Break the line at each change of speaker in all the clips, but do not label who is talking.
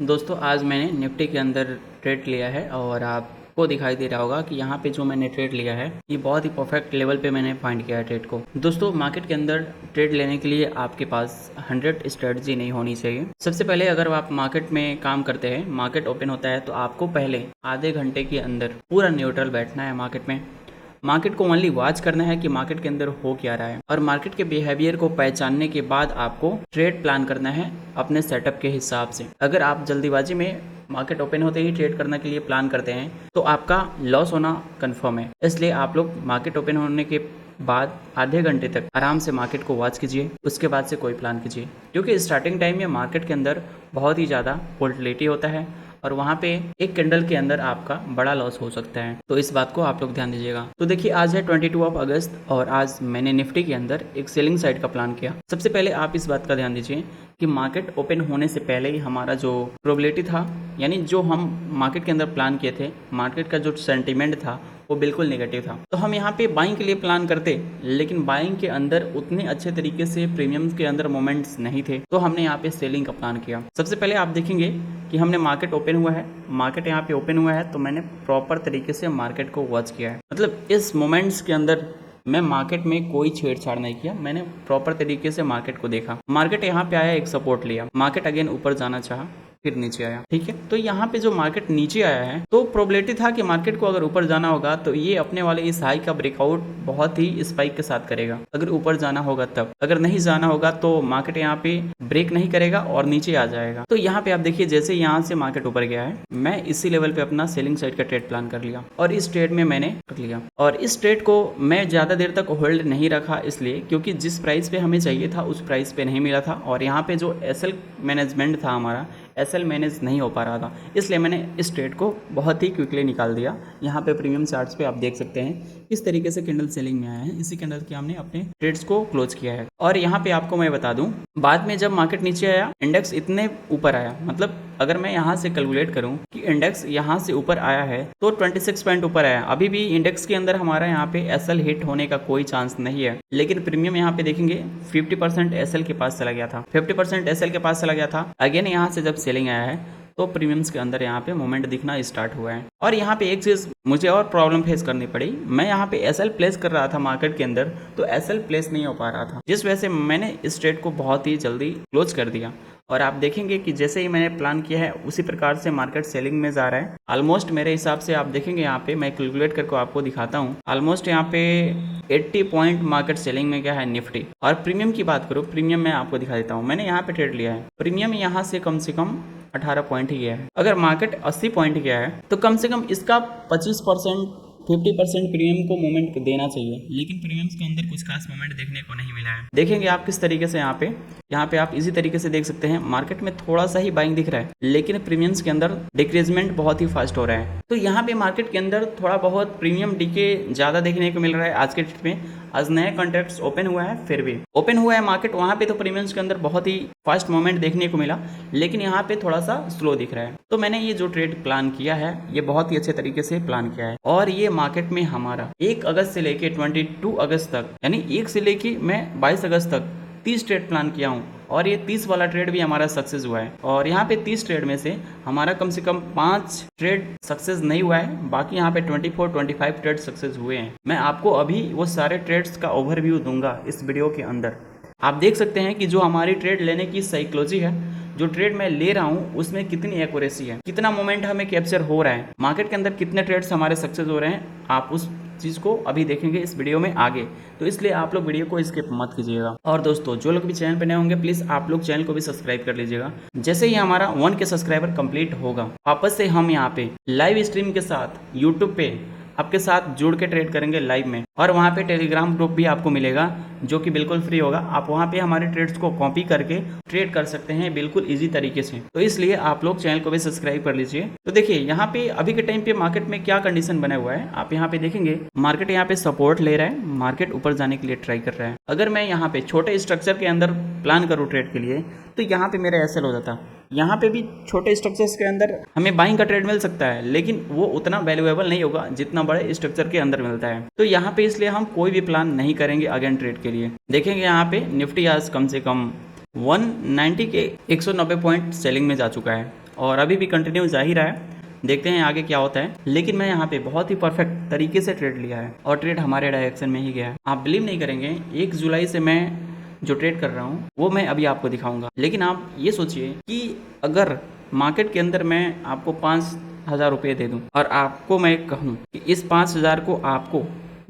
दोस्तों आज मैंने निफ्टी के अंदर ट्रेड लिया है और आपको दिखाई दे रहा होगा कि यहाँ पे जो मैंने ट्रेड लिया है ये बहुत ही परफेक्ट लेवल पे मैंने फाइंड किया है ट्रेड को। दोस्तों मार्केट के अंदर ट्रेड लेने के लिए आपके पास 100 स्ट्रेटजी नहीं होनी चाहिए। सबसे पहले अगर आप मार्केट में काम करते हैं, मार्केट ओपन होता है तो आपको पहले आधे घंटे के अंदर पूरा न्यूट्रल बैठना है। मार्केट को ओनली वॉच करना है कि मार्केट के अंदर हो क्या रहा है और मार्केट के बिहेवियर को पहचानने के बाद आपको ट्रेड प्लान करना है अपने सेटअप के हिसाब से। अगर आप जल्दीबाजी में मार्केट ओपन होते ही ट्रेड करने के लिए प्लान करते हैं तो आपका लॉस होना कंफर्म है। इसलिए आप लोग मार्केट ओपन होने के बाद आधे घंटे तक आराम से मार्केट को वॉच कीजिए, उसके बाद से कोई प्लान कीजिए, क्योंकि स्टार्टिंग टाइम में मार्केट के अंदर बहुत ही ज़्यादा वोलेटिलिटी होता है और वहाँ पे एक कैंडल के अंदर आपका बड़ा लॉस हो सकता है। तो इस बात को आप लोग ध्यान दीजिएगा। तो देखिए आज है 22 अगस्त और आज मैंने निफ्टी के अंदर एक सेलिंग साइड का प्लान किया। सबसे पहले आप इस बात का ध्यान दीजिए कि मार्केट ओपन होने से पहले ही हमारा जो प्रोबेबिलिटी था, यानी जो हम मार्केट के अंदर प्लान किए थे, मार्केट का जो सेंटीमेंट था वो बिल्कुल नेगेटिव था। तो हम यहाँ पे बाइंग के लिए प्लान करते, लेकिन बाइंग के अंदर उतने अच्छे तरीके से प्रीमियम के अंदर मोमेंट्स नहीं थे, तो हमने यहाँ पे सेलिंग का प्लान किया। सबसे पहले आप देखेंगे कि हमने मार्केट ओपन हुआ है, मार्केट यहाँ पे ओपन हुआ है तो मैंने प्रॉपर तरीके से मार्केट को वॉच किया है। मतलब इस मोमेंट्स के अंदर मैं मार्केट में कोई छेड़छाड़ नहीं किया, मैंने प्रॉपर तरीके से मार्केट को देखा। मार्केट यहाँ पे आया, एक सपोर्ट लिया, मार्केट अगेन ऊपर जाना चाहा, फिर नीचे आया। ठीक है, तो यहाँ पे जो मार्केट नीचे आया है तो प्रोबेबिलिटी था कि मार्केट को अगर ऊपर जाना होगा तो ये अपने वाले इस हाई का ब्रेकआउट बहुत ही स्पाइक के साथ करेगा, अगर ऊपर जाना होगा तब। अगर नहीं जाना होगा तो मार्केट यहाँ पे ब्रेक नहीं करेगा और नीचे आ जाएगा। तो यहाँ पे आप देखिए जैसे यहाँ से मार्केट ऊपर गया है, मैं इसी लेवल पे अपना सेलिंग साइड का ट्रेड प्लान कर लिया और इस ट्रेड में मैंने कर लिया। और इस ट्रेड को मैं ज्यादा देर तक होल्ड नहीं रखा, इसलिए क्योंकि जिस प्राइस पे हमें चाहिए था उस प्राइस पे नहीं मिला था और यहाँ पे जो एसएल मैनेजमेंट था हमारा, एसएल मैनेज नहीं हो पा रहा था, इसलिए मैंने इस ट्रेड को बहुत ही क्विकली निकाल दिया। यहाँ पे प्रीमियम चार्ट्स पे आप देख सकते हैं किस तरीके से कैंडल सेलिंग में आया है, इसी कैंडल के हमने अपने ट्रेड्स को क्लोज किया है। और यहाँ पे आपको मैं बता दूं, बाद में जब मार्केट नीचे आया इंडेक्स इतने ऊपर आया, मतलब अगर मैं यहाँ से कैलकुलेट करूं कि इंडेक्स यहाँ से ऊपर आया है तो 26 पॉइंट ऊपर आया। अभी भी इंडेक्स के अंदर हमारा यहाँ पे एसएल हिट होने का कोई चांस नहीं है, लेकिन प्रीमियम यहाँ पे देखेंगे 50% एसएल के पास चला गया था, 50% एसएल के पास चला गया था। अगेन यहाँ से जब सेलिंग आया है तो प्रीमियम्स के अंदर यहाँ पे मोमेंट दिखना स्टार्ट हुआ है। और यहाँ पे एक चीज मुझे और प्रॉब्लम फेस करनी पड़ी, मैं यहाँ पे एसएल प्लेस कर रहा था मार्केट के अंदर तो एसएल प्लेस नहीं हो पा रहा था, जिस वजह से मैंने इस ट्रेड को बहुत ही जल्दी क्लोज कर दिया। और आप देखेंगे कि जैसे ही मैंने प्लान किया है उसी प्रकार से मार्केट सेलिंग में जा रहा है। ऑलमोस्ट मेरे हिसाब से आप देखेंगे यहाँ पे मैं कैलकुलेट करके आपको दिखाता हूँ, ऑलमोस्ट यहाँ पे 80 पॉइंट मार्केट सेलिंग में गया है निफ्टी। और प्रीमियम की बात करूँ, प्रीमियम मैं आपको दिखा देता हूँ, मैंने यहाँ पे ट्रेड लिया है, प्रीमियम यहाँ से कम 18 पॉइंट ही गया है। अगर मार्केट 80 पॉइंट गया है तो कम से कम इसका 25% 50% प्रीमियम को मूवमेंट देना चाहिए, लेकिन प्रीमियम्स के अंदर कुछ खास मूवमेंट देखने को नहीं मिला है। देखेंगे आप किस तरीके से यहाँ पे आप इसी तरीके से देख सकते हैं, मार्केट में थोड़ा सा ही बाइंग दिख रहा है, लेकिन प्रीमियम्स के अंदर डिक्रीजमेंट बहुत ही फास्ट हो रहा है। तो यहाँ पे मार्केट के अंदर थोड़ा बहुत प्रीमियम डीके ज्यादा देखने को मिल रहा है आज के डेट में। आज नया कॉन्ट्रैक्ट्स ओपन हुआ है, फिर भी ओपन हुआ है मार्केट, वहां पे तो प्रीमियम्स के अंदर बहुत ही फास्ट मूवमेंट देखने को मिला, लेकिन यहाँ पे थोड़ा सा स्लो दिख रहा है। तो मैंने ये जो ट्रेड प्लान किया है ये बहुत ही अच्छे तरीके से प्लान किया है और ये मार्केट में हमारा 1 अगस्त से लेके 22 अगस्त तक, यानी 1 से लेके मैं 22 अगस्त तक 30 ट्रेड प्लान किया हूँ और ये 30 वाला ट्रेड भी हमारा सक्सेस हुआ है। और यहाँ पे 30 ट्रेड में से हमारा कम से कम 5 ट्रेड सक्सेस नहीं हुआ है, बाकी यहाँ पे 24-25 ट्रेड सक्सेस हुए हैं। मैं आपको अभी वो सारे ट्रेड्स का ओवरव्यू दूंगा इस वीडियो के अंदर। आप देख सकते हैं कि जो हमारी ट्रेड लेने की साइकोलॉजी है, जो ट्रेड मैं ले रहा हूँ उसमें कितनी एक्यूरेसी है, कितना मोमेंट हमें कैप्चर हो रहा है, मार्केट के अंदर कितने ट्रेड्स हमारे सक्सेस हो रहे हैं, आप उस चीज को अभी देखेंगे इस वीडियो में आगे। तो इसलिए आप लोग वीडियो को स्किप मत कीजिएगा। और दोस्तों जो लोग भी चैनल पर नए होंगे प्लीज आप लोग चैनल को भी सब्सक्राइब कर लीजिएगा। जैसे ही हमारा 1K सब्सक्राइबर कंप्लीट होगा, वापस से हम यहाँ पे लाइव स्ट्रीम के साथ यूट्यूब पे आपके साथ जुड़ के ट्रेड करेंगे लाइव में। और वहाँ पे टेलीग्राम ग्रुप भी आपको मिलेगा जो कि बिल्कुल फ्री होगा, आप वहाँ पे हमारे ट्रेड्स को कॉपी करके ट्रेड कर सकते हैं बिल्कुल इजी तरीके से। तो इसलिए आप लोग चैनल को भी सब्सक्राइब कर लीजिए। तो देखिए यहाँ पे अभी के टाइम पे मार्केट में क्या कंडीशन बना हुआ है, आप यहाँ पे देखेंगे मार्केट यहाँ पे सपोर्ट ले रहा है, मार्केट ऊपर जाने के लिए ट्राई कर रहा है। अगर मैं यहाँ पे छोटे स्ट्रक्चर के अंदर प्लान करूँ ट्रेड के लिए तो यहाँ पे मेरा एसएल हो जाता, यहाँ पे भी छोटे स्ट्रक्चर्स के अंदर हमें बाइंग का ट्रेड मिल सकता है, लेकिन वो उतना वैल्यूएबल नहीं होगा जितना बड़े स्ट्रक्चर के अंदर मिलता है। तो यहाँ पे इसलिए हम कोई भी प्लान नहीं करेंगे अगेन ट्रेड के लिए। देखेंगे यहाँ पे निफ्टी आज कम से कम 190 के 190 पॉइंट सेलिंग में जा चुका है और अभी भी कंटिन्यू जा ही रहा है, देखते हैं आगे क्या होता है। लेकिन मैं यहाँ पे बहुत ही परफेक्ट तरीके से ट्रेड लिया है और ट्रेड हमारे डायरेक्शन में ही गया है। आप बिलीव नहीं करेंगे, 1 जुलाई से मैं जो ट्रेड कर रहा हूँ वो मैं अभी आपको दिखाऊंगा। लेकिन आप ये सोचिए कि अगर मार्केट के अंदर मैं आपको 5,000 रुपये दे दूँ और आपको मैं कहूँ कि इस 5,000 को आपको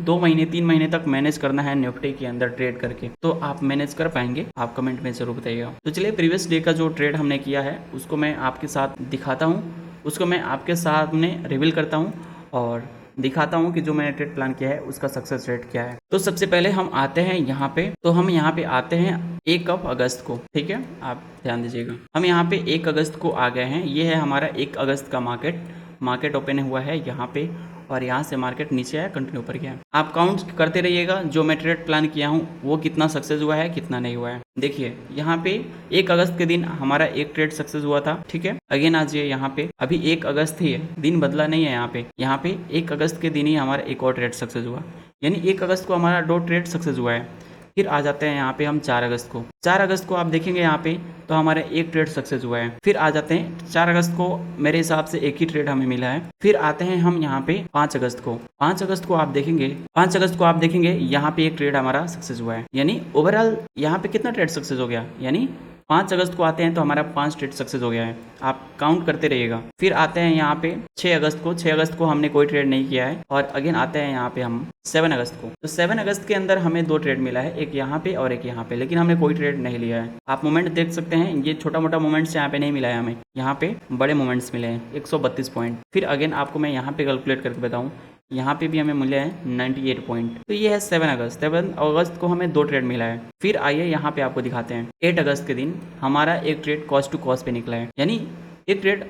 2 महीने 3 महीने तक मैनेज करना है निफ्टी के अंदर ट्रेड करके, तो आप मैनेज कर पाएंगे? आप कमेंट में जरूर बताइएगा। तो चलिए प्रीवियस डे का जो ट्रेड हमने किया है उसको मैं आपके साथ दिखाता हूँ, उसको मैं आपके सामने रिवील करता हूँ और दिखाता हूँ कि जो मैंने ट्रेड प्लान किया है उसका सक्सेस रेट क्या है। तो सबसे पहले हम आते हैं यहाँ पे, तो हम यहाँ पे आते हैं 1 अगस्त को, ठीक है, आप ध्यान दीजिएगा। हम यहाँ पे 1 अगस्त को आ गए हैं। ये है हमारा 1 अगस्त का मार्केट ओपन हुआ है यहाँ पे और यहाँ से मार्केट नीचे आया, कंटिन्यू ऊपर गया। आप काउंट करते रहिएगा जो मैं ट्रेड प्लान किया हूँ वो कितना सक्सेस हुआ है कितना नहीं हुआ है। देखिए यहाँ पे 1 अगस्त के दिन हमारा एक ट्रेड सक्सेस हुआ था, ठीक है। अगेन आज ये यहाँ पे अभी 1 अगस्त ही है, दिन बदला नहीं है। यहाँ पे 1 अगस्त के दिन ही हमारा एक और ट्रेड सक्सेस हुआ, यानी 1 अगस्त को हमारा 2 ट्रेड सक्सेस हुआ है। फिर आ जाते हैं यहाँ पे हम 4 अगस्त को। 4 अगस्त को आप देखेंगे यहाँ पे तो हमारा एक ट्रेड सक्सेस हुआ है। फिर आ जाते हैं 4 अगस्त को, मेरे हिसाब से एक ही ट्रेड हमें मिला है। फिर आते हैं हम यहाँ पे 5 अगस्त को। 5 अगस्त को आप देखेंगे यहाँ पे एक ट्रेड हमारा सक्सेस हुआ है, यानी ओवरऑल यहाँ पे कितना ट्रेड सक्सेस हो गया, यानी 5 अगस्त को आते हैं तो हमारा 5 ट्रेड सक्सेस हो गया है। आप काउंट करते रहिएगा। फिर आते हैं यहाँ पे 6 अगस्त को। 6 अगस्त को हमने कोई ट्रेड नहीं किया है। और अगेन आते हैं यहाँ पे हम 7 अगस्त को। तो 7 अगस्त के अंदर हमें 2 ट्रेड मिला है, एक यहाँ पे और एक यहाँ पे, लेकिन हमने कोई ट्रेड नहीं लिया है। आप मोमेंट देख सकते हैं, ये छोटा मोटा मोमेंट्स यहाँ पे नहीं मिला है हमें, यहाँ पे बड़े मोमेंट्स मिले हैं 132 पॉइंट। फिर अगेन आपको मैं यहाँ पे कैलकुलेट करके बताऊँ, यहाँ पे भी हमें मिले हैं 98 पॉइंट। तो ये है 7 अगस्त। 7 अगस्त को हमें 2 ट्रेड मिला है। फिर आइए यहाँ पे आपको दिखाते हैं 8 अगस्त के दिन हमारा एक ट्रेड कॉस्ट टू कॉस्ट पे निकला है, यानी एक ट्रेड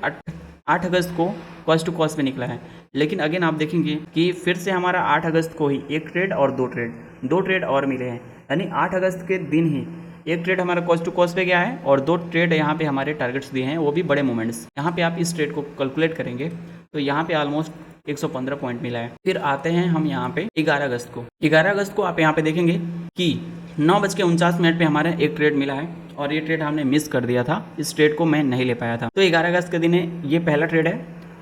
8 अगस्त को कॉस्ट टू कॉस्ट पे निकला है। लेकिन अगेन आप देखेंगे कि फिर से हमारा 8 अगस्त को ही एक ट्रेड और 2 ट्रेड और मिले हैं, यानी 8 अगस्त के दिन ही एक ट्रेड हमारा कॉस्ट टू कॉस्ट पे गया है और 2 ट्रेड यहाँ पे हमारे टारगेट्स दिए हैं, वो भी बड़े मोमेंट्स। यहाँ पे आप इस ट्रेड को कैलकुलेट करेंगे तो यहाँ पे ऑलमोस्ट 115 पॉइंट मिला है। फिर आते हैं हम यहाँ पे 11 अगस्त को। 11 अगस्त को आप यहाँ पे देखेंगे कि 9:49 पे हमारा एक ट्रेड मिला है और ये ट्रेड हमने मिस कर दिया था, इस ट्रेड को मैं नहीं ले पाया था। तो 11 अगस्त के दिन ये पहला ट्रेड है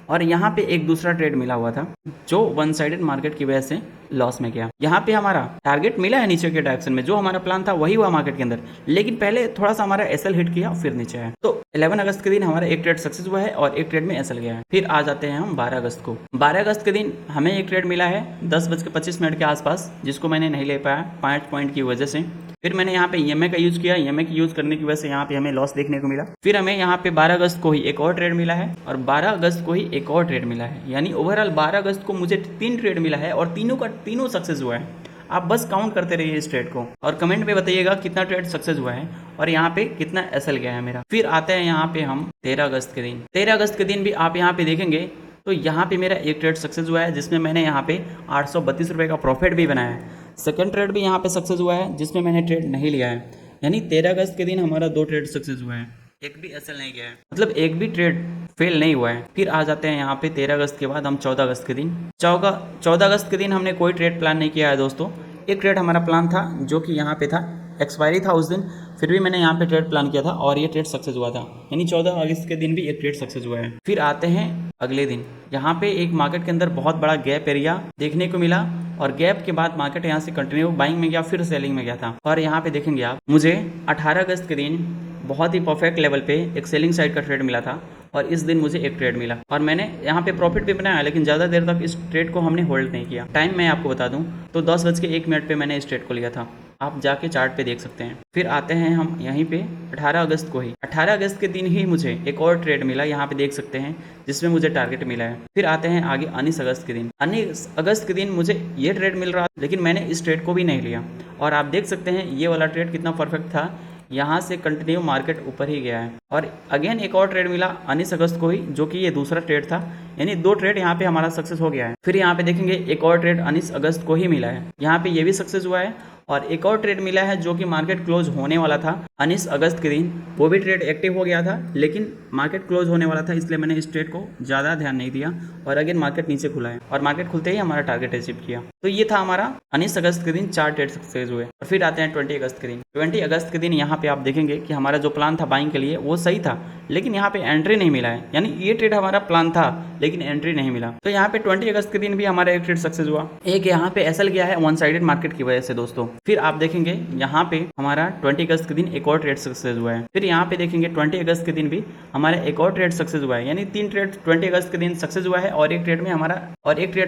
और यहाँ पे एक दूसरा ट्रेड मिला हुआ था जो वन साइडेड मार्केट की वजह से लॉस में गया। यहाँ पे हमारा टारगेट मिला है नीचे के डायरेक्शन में, जो हमारा प्लान था वही हुआ मार्केट के अंदर, लेकिन पहले थोड़ा सा हमारा एसएल हिट किया फिर नीचे आया। तो 11 अगस्त के दिन हमारा एक ट्रेड सक्सेस हुआ है और एक ट्रेड में एसएल गया है। फिर आ जाते हैं हम 12 अगस्त को। 12 अगस्त के दिन हमें एक ट्रेड मिला है 10:25 के आसपास, जिसको मैंने नहीं ले पाया 5 पॉइंट की वजह से। फिर मैंने यहाँ पे ईएमए का यूज किया, ईएमए की यूज करने की वजह से यहाँ पे हमें लॉस देखने को मिला। फिर हमें यहाँ पे 12 अगस्त को ही एक और ट्रेड मिला है और 12 अगस्त को ही एक और ट्रेड मिला है, यानी ओवरऑल 12 अगस्त को मुझे 3 ट्रेड मिला है और तीनों सक्सेस हुआ है। आप बस काउंट करते रहिए इस ट्रेड को और कमेंट में बताइएगा कितना ट्रेड सक्सेस हुआ है और यहाँ पे कितना एसएल गया है मेरा। फिर आते हैं यहाँ पे हम 13 अगस्त के दिन। 13 अगस्त के दिन भी आप यहाँ पे देखेंगे तो यहाँ पे मेरा एक ट्रेड सक्सेस हुआ है, जिसमें मैंने यहाँ पे 832 रुपये का प्रॉफिट भी बनाया है। सेकंड ट्रेड भी यहाँ पे सक्सेस हुआ है जिसमें मैंने ट्रेड नहीं लिया है, यानी 13 अगस्त के दिन हमारा 2 ट्रेड सक्सेस हुआ है, एक भी एसएल नहीं गया है, मतलब एक भी ट्रेड फेल नहीं हुआ है। फिर आ जाते हैं यहाँ पे 13 अगस्त के बाद हम 14 अगस्त के दिन। 14 अगस्त के दिन हमने कोई ट्रेड प्लान नहीं किया है दोस्तों। एक ट्रेड हमारा प्लान था जो कि यहाँ पे था, एक्सपायरी था उस दिन, फिर भी मैंने यहाँ पे ट्रेड प्लान किया था और ये ट्रेड सक्सेस हुआ था, यानी 14 अगस्त के दिन भी एक ट्रेड सक्सेस हुआ है। फिर आते हैं अगले दिन, यहाँ पे एक मार्केट के अंदर बहुत बड़ा गैप एरिया देखने को मिला और गैप के बाद मार्केट यहाँ से कंटिन्यू बाइंग में गया, फिर सेलिंग में गया था। और यहाँ पे देखेंगे आप, मुझे 18 अगस्त के दिन बहुत ही परफेक्ट लेवल पे एक सेलिंग साइड का ट्रेड मिला था और इस दिन मुझे एक ट्रेड मिला और मैंने यहाँ पे प्रॉफिट भी बनाया, लेकिन ज़्यादा देर तक इस ट्रेड को हमने होल्ड नहीं किया। टाइम मैं आपको बता दूं तो 10:01 पे मैंने इस ट्रेड को लिया था, आप जाके चार्ट पे देख सकते हैं। फिर आते हैं हम यहीं पे 18 अगस्त को ही। 18 अगस्त के दिन ही मुझे एक और ट्रेड मिला, यहाँ पे देख सकते हैं, जिसमें मुझे टारगेट मिला है। फिर आते हैं आगे 19 अगस्त के दिन। 19 अगस्त के दिन मुझे ये ट्रेड मिल रहा, लेकिन मैंने इस ट्रेड को भी नहीं लिया और आप देख सकते हैं ये वाला ट्रेड कितना परफेक्ट था, यहाँ से कंटिन्यू मार्केट ऊपर ही गया है। और अगेन एक और ट्रेड मिला 19 अगस्त को ही, जो कि ये दूसरा ट्रेड था, यानी 2 ट्रेड यहाँ पे हमारा सक्सेस हो गया है। फिर यहाँ पे देखेंगे एक और ट्रेड 19 अगस्त को ही मिला है, यहाँ पे ये भी सक्सेस हुआ है और एक और ट्रेड मिला है जो कि मार्केट क्लोज होने वाला था 19 अगस्त के दिन, वो भी ट्रेड एक्टिव हो गया था, लेकिन मार्केट क्लोज होने वाला था इसलिए मैंने इस ट्रेड को ज़्यादा ध्यान नहीं दिया और अगेन मार्केट नीचे खुला है और मार्केट खुलते ही हमारा टारगेट अचीव किया। तो ये था हमारा 19 अगस्त के दिन 4 ट्रेड सक्सेस हुए। और फिर आते हैं 20 अगस्त के दिन। 20 अगस्त के दिन यहाँ पे आप देखेंगे कि हमारा जो प्लान था बाइंग के लिए वो सही था, लेकिन यहाँ पे एंट्री नहीं मिला है, यानी ये ट्रेड हमारा प्लान था लेकिन एंट्री नहीं मिला। तो यहाँ पे 20 अगस्त के दिन भी हमारा एक ट्रेड सक्सेस हुआ, एक यहाँ पे एसएल गया है वन साइडेड मार्केट की वजह से दोस्तों। फिर आप देखेंगे यहाँ पे हमारा 20 अगस्त के दिन एक और ट्रेड सक्सेस हुआ है। फिर यहाँ पे देखेंगे 20 अगस्त के दिन भी हमारा एक और ट्रेड सक्सेस हुआ है, यानी 3 ट्रेड 20 अगस्त के दिन सक्सेस हुआ है और एक ट्रेड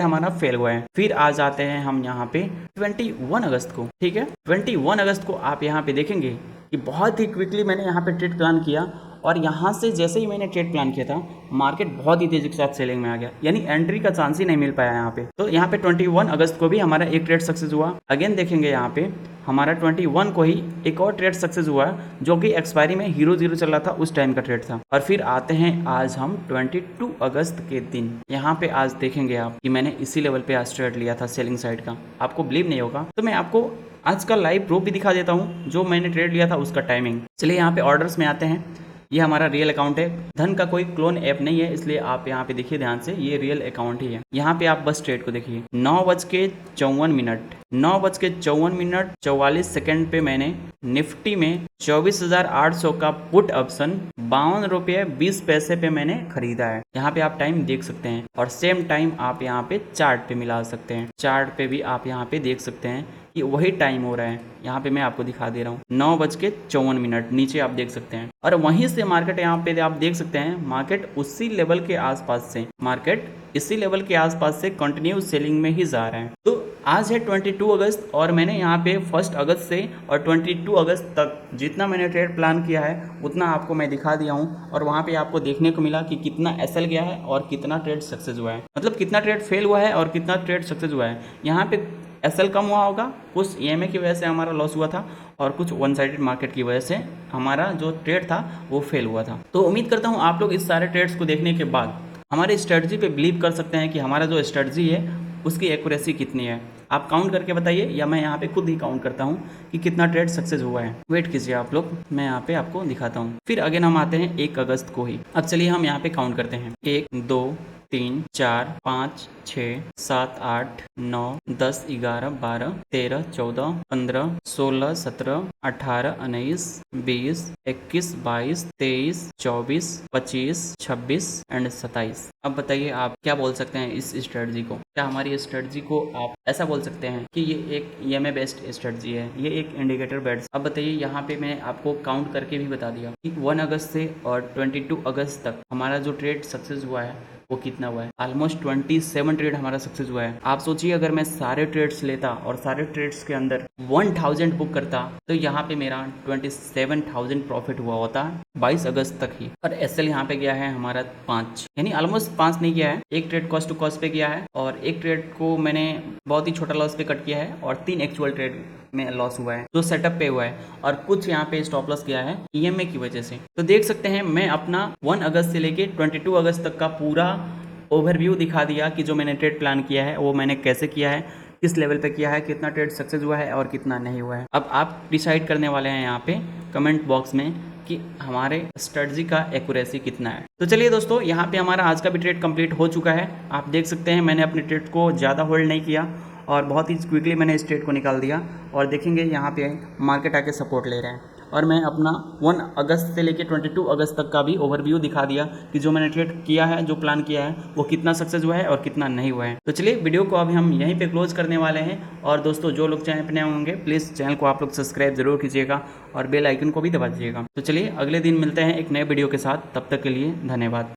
हमारा फेल हुआ है। फिर आ जाते हैं हम यहाँ पे 21 अगस्त को। ठीक है, 21 अगस्त को आप यहाँ पे देखेंगे कि बहुत ही क्विकली मैंने यहाँ पे ट्रेड प्लान किया और यहाँ से जैसे ही मैंने ट्रेड प्लान किया था मार्केट बहुत ही तेजी के साथ सेलिंग में आ गया, यानी एंट्री का चांस ही नहीं मिल पाया यहाँ पे। तो यहाँ पे 21 अगस्त को भी हमारा एक ट्रेड सक्सेस हुआ। अगेन देखेंगे यहाँ पे हमारा 21 को ही एक और ट्रेड सक्सेस हुआ जो कि एक्सपायरी में 0-0 चल रहा था, उस टाइम का ट्रेड था। और फिर आते हैं आज हम 22 अगस्त के दिन। यहाँ पे आज देखेंगे आप कि मैंने इसी लेवल पे आज ट्रेड लिया था सेलिंग साइड का। आपको बिलीव नहीं होगा तो मैं आपको आज का लाइव प्रूफ भी दिखा देता हूँ जो मैंने ट्रेड लिया था उसका टाइमिंग। चलिए यहाँ पे ऑर्डर्स में आते हैं। ये हमारा रियल अकाउंट है, धन का कोई क्लोन ऐप नहीं है, इसलिए आप यहाँ पे देखिए ध्यान से, ये रियल अकाउंट ही है। यहाँ पे आप बस ट्रेड को देखिए 9:54 44 सेकंड पे मैंने निफ्टी में 24,800 का पुट ऑप्शन 52 रुपये 20 पैसे पे मैंने खरीदा है। यहाँ पे आप टाइम देख सकते हैं और सेम टाइम आप यहाँ पे चार्ट पे मिला सकते हैं। चार्ट पे भी आप यहाँ पे देख सकते हैं कि वही टाइम हो रहा है। यहाँ पे मैं आपको दिखा दे रहा हूँ 9:54 नीचे आप देख सकते हैं। और वहीं से मार्केट यहाँ पे आप देख सकते हैं मार्केट उसी लेवल के आसपास से कंटिन्यू सेलिंग में ही जा रहा है। तो आज है 22 अगस्त और मैंने यहाँ पे 1 अगस्त से और 22 अगस्त तक जितना मैंने ट्रेड प्लान किया है उतना आपको मैं दिखा दिया हूँ। और वहाँ पे आपको देखने को मिला कि कितना एसएल गया है और कितना ट्रेड सक्सेस हुआ है, मतलब कितना ट्रेड फेल हुआ है और कितना ट्रेड सक्सेस हुआ है। यहाँ पे एसएल कम हुआ होगा, कुछ ईएमए की वजह से हमारा लॉस हुआ था और कुछ वन साइडेड मार्केट की वजह से हमारा जो ट्रेड था वो फेल हुआ था। तो उम्मीद करता हूँ आप लोग इस सारे ट्रेड्स को देखने के बाद हमारी स्ट्रेटजी पे बिलीव कर सकते हैं कि हमारा जो स्ट्रेटजी है उसकी एक्यूरेसी कितनी है। आप काउंट करके बताइए या मैं यहाँ पे खुद ही काउंट करता हूँ कि कितना ट्रेड सक्सेस हुआ है। वेट कीजिए आप लोग, मैं यहाँ पे आपको दिखाता हूँ। फिर अगेन हम आते हैं 1 अगस्त को ही। अब चलिए हम यहाँ पे काउंट करते हैं 1 2 3 4 5 6 7 8 9 10 11 12 13 14 15 16 17 18 19 20 21 22 23 24 25 26 एंड 27। अब बताइए आप क्या बोल सकते हैं इस स्ट्रेटजी को? क्या हमारी स्ट्रेटजी को आप ऐसा बोल सकते हैं कि ये एक ईएमए बेस्ड स्ट्रेटजी है, ये एक इंडिकेटर बेस्ड? अब बताइए यहाँ पे मैं आपको काउंट करके भी बता दिया कि 1 अगस्त से और 22 अगस्त तक हमारा जो ट्रेड सक्सेस हुआ है वो कितना हुआ है। ऑलमोस्ट 27 ट्रेड हमारा सक्सेस हुआ है। आप सोचिए अगर मैं सारे ट्रेड्स लेता और सारे ट्रेड्स के अंदर 1000 बुक करता तो यहाँ पे मेरा 27,000 प्रॉफिट हुआ होता 22 अगस्त तक ही। और एसएल यहाँ पे गया है हमारा 5, यानी ऑलमोस्ट 5 नहीं गया है, एक ट्रेड कॉस्ट टू कॉस्ट पे गया है और एक ट्रेड को मैंने बहुत ही छोटा लॉस पे कट किया है और 3 एक्चुअल ट्रेड में लॉस हुआ है जो सेटअप पे हुआ है और कुछ यहाँ पे स्टॉप लॉस गया है ईएमए की वजह से। तो देख सकते हैं मैं अपना 1 अगस्त से लेके 22 अगस्त तक का पूरा ओवरव्यू दिखा दिया कि जो मैंने ट्रेड प्लान किया है वो मैंने कैसे किया है, किस लेवल पे किया है, कितना ट्रेड सक्सेस हुआ है और कितना नहीं हुआ है। अब आप डिसाइड करने वाले हैं यहाँ पे कमेंट बॉक्स में कि हमारे स्ट्रेटजी का एक्यूरेसी कितना है। तो चलिए दोस्तों, यहाँ पे हमारा आज का भी ट्रेड कंप्लीट हो चुका है। आप देख सकते हैं मैंने अपने ट्रेड को ज़्यादा होल्ड नहीं किया और बहुत ही क्विकली मैंने इस ट्रेड को निकाल दिया। और देखेंगे यहाँ पे मार्केट आके सपोर्ट ले रहा है और मैं अपना 1 अगस्त से लेके 22 अगस्त तक का भी ओवरव्यू दिखा दिया कि जो मैंने ट्रेड किया है, जो प्लान किया है वो कितना सक्सेस हुआ है और कितना नहीं हुआ है। तो चलिए वीडियो को अभी हम यहीं पे क्लोज करने वाले हैं। और दोस्तों जो लोग चैनल पर नए होंगे प्लीज़ चैनल को आप लोग सब्सक्राइब जरूर कीजिएगा और बेल आइकन को भी दबा दीजिएगा। तो चलिए अगले दिन मिलते हैं एक नए वीडियो के साथ, तब तक के लिए धन्यवाद।